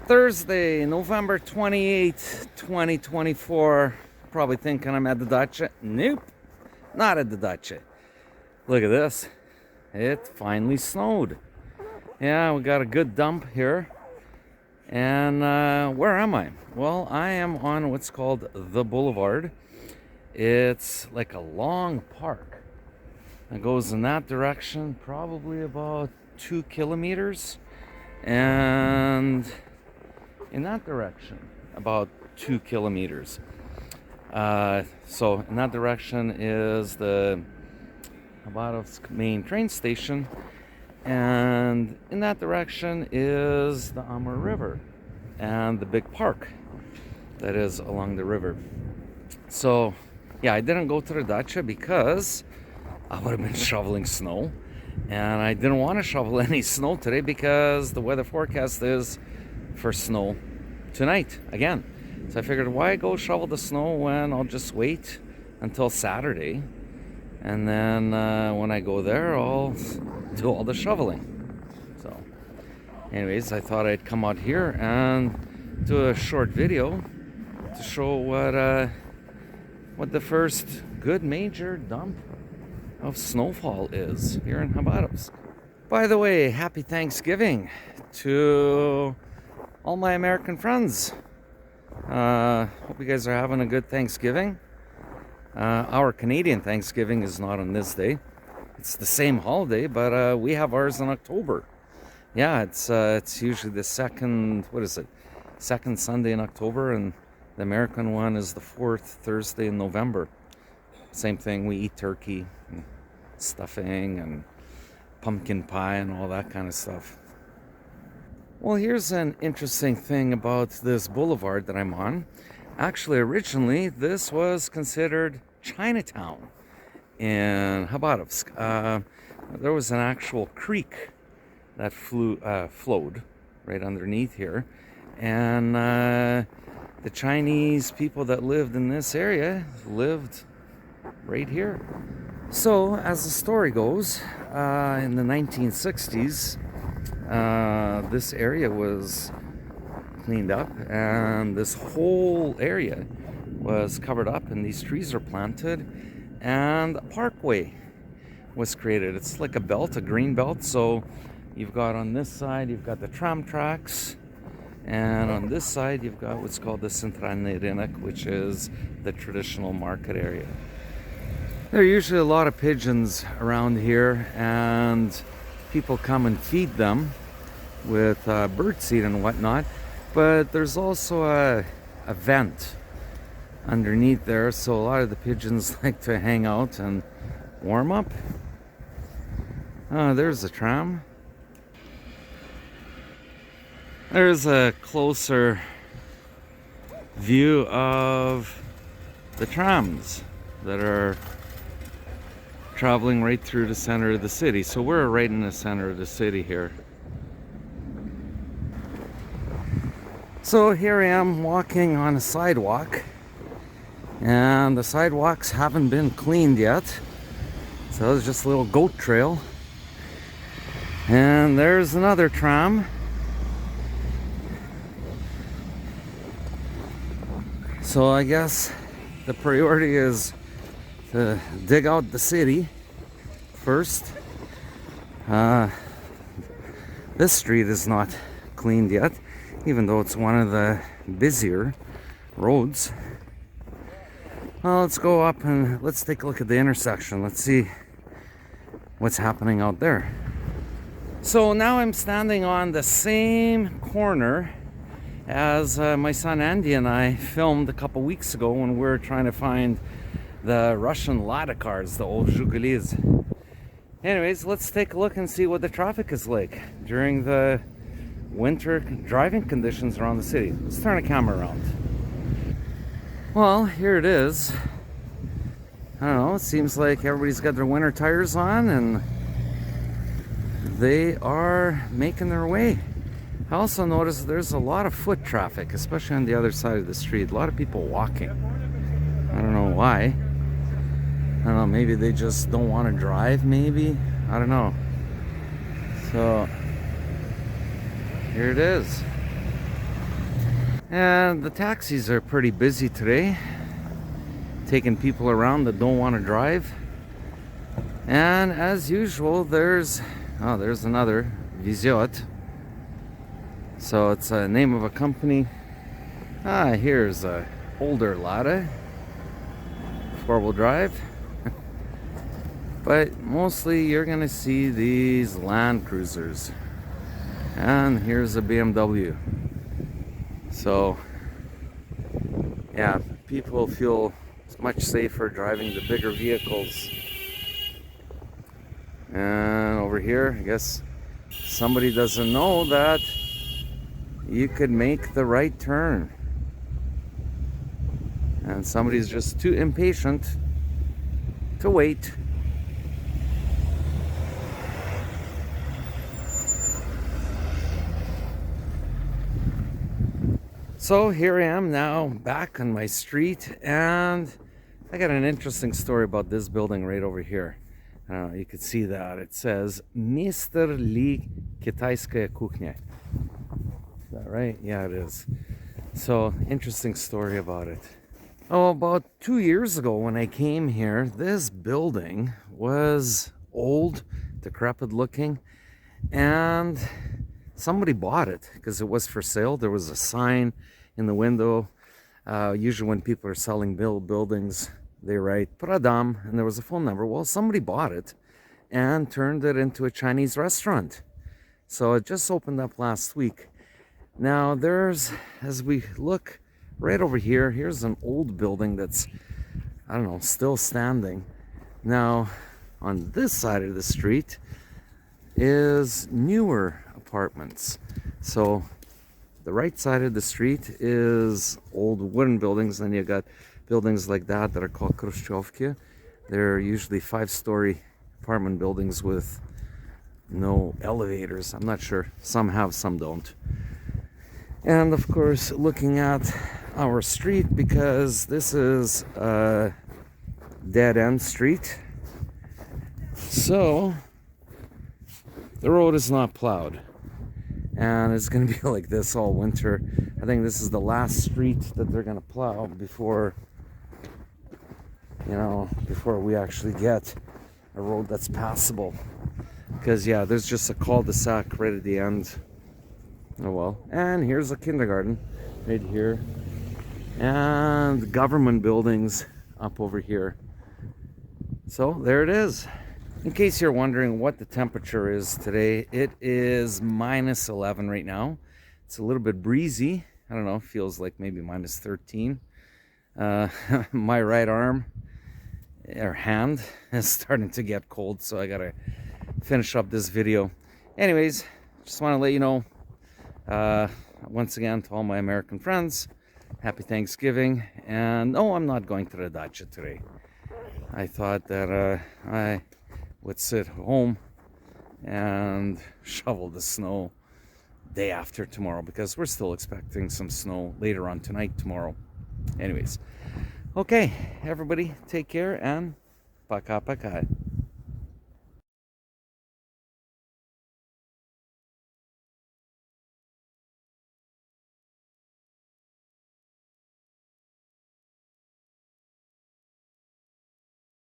Thursday, November 28th, 2024. Probably thinking I'm at the dacha. Nope, not at the dacha. Look at this. It finally snowed. Yeah, we got a good dump here. And where am I? Well, I am on what's called the Boulevard. It's like a long park. It goes in that direction, probably about 2 kilometers. And in that direction, about 2 kilometers. So in that direction is the Khabarovsk main train station, and in that direction is the Amur River and the big park that is along the river. So yeah, I didn't go to the dacha because I would have been shoveling snow, and I didn't want to shovel any snow today because the weather forecast is for snow tonight again. So I figured, why go shovel the snow when I'll just wait until Saturday, and then when I go there I'll do all the shoveling. So anyways, I thought I'd come out here and do a short video to show what the first good major dump of snowfall is here in Khabarovsk. By the way, happy Thanksgiving to all my American friends. Hope you guys are having a good Thanksgiving. Our Canadian Thanksgiving is not on this day. It's the same holiday, but we have ours in October. Yeah, it's usually the second Sunday in October, and the American one is the fourth Thursday in November. Same thing, we eat turkey and stuffing and pumpkin pie and all that kind of stuff. Well, here's an interesting thing about this boulevard that I'm on. Actually, originally, this was considered Chinatown in Khabarovsk. There was an actual creek that flowed right underneath here. And the Chinese people that lived in this area lived right here. So, as the story goes, in the 1960s, this area was cleaned up, and this whole area was covered up, and these trees are planted, and a parkway was created. It's like a belt, a green belt. So you've got on this side, you've got the tram tracks, and on this side you've got what's called the Centralny Rynek, which is the traditional market area. There are usually a lot of pigeons around here, and people come and feed them with birdseed and whatnot. But there's also a vent underneath there, so a lot of the pigeons like to hang out and warm up. There's a tram. There's a closer view of the trams that are traveling right through the center of the city. So we're right in the center of the city here. So here I am walking on a sidewalk, and the sidewalks haven't been cleaned yet. So it's just a little goat trail. And there's another tram. So I guess the priority is to dig out the city first. This street is not cleaned yet, even though it's one of the busier roads. Well, let's go up and let's take a look at the intersection. Let's see what's happening out there. So now I'm standing on the same corner as my son Andy and I filmed a couple weeks ago when we were trying to find the Russian Lada cars, the old Zhigulis. Anyways, let's take a look and see what the traffic is like during the winter driving conditions around the city. Let's turn the camera around. Well, here it is. I don't know, it seems like everybody's got their winter tires on and they are making their way. I also noticed there's a lot of foot traffic, especially on the other side of the street. A lot of people walking. I don't know why. I don't know, maybe they just don't want to drive, maybe? I don't know. So, here it is. And the taxis are pretty busy today, taking people around that don't want to drive. And as usual, there's another Viziot. So it's a name of a company. Here's a older Lada, 4-wheel drive. But mostly you're gonna see these Land Cruisers. And here's a BMW. So yeah, people feel much safer driving the bigger vehicles. And over here, I guess somebody doesn't know that you could make the right turn. And somebody's just too impatient to wait. So here I am now back on my street, and I got an interesting story about this building right over here. You can see that it says Mr. Li Kitaiskaya Kuchnia. Is that right? Yeah, it is. So interesting story about it. Oh, about 2 years ago when I came here, this building was old, decrepit looking, and somebody bought it because it was for sale. There was a sign in the window. Usually when people are selling buildings, they write Pradam, and there was a phone number. Well, somebody bought it and turned it into a Chinese restaurant. So it just opened up last week. Now there's, as we look right over here, here's an old building that's, I don't know, still standing. Now on this side of the street is newer apartments. So the right side of the street is old wooden buildings, and you got buildings like that are called Khrushchevki. They're usually 5-story apartment buildings with no elevators. I'm not sure. Some have, some don't. And of course, looking at our street, because this is a dead-end street, so the road is not plowed. And it's going to be like this all winter. I think this is the last street that they're going to plow before we actually get a road that's passable. Because yeah, there's just a cul-de-sac right at the end. Oh well. And here's a kindergarten right here. And government buildings up over here. So there it is. In case you're wondering what the temperature is today, it is -11 right now. It's a little bit breezy. I don't know, feels like maybe -13. My right arm or hand is starting to get cold, so I gotta finish up this video. Anyways, just want to let you know, once again, to all my American friends, happy Thanksgiving. And no, I'm not going to the dacha today. I thought that I would sit home and shovel the snow day after tomorrow, because we're still expecting some snow later on tonight, tomorrow. Anyways, okay, everybody, take care, and пока-пока.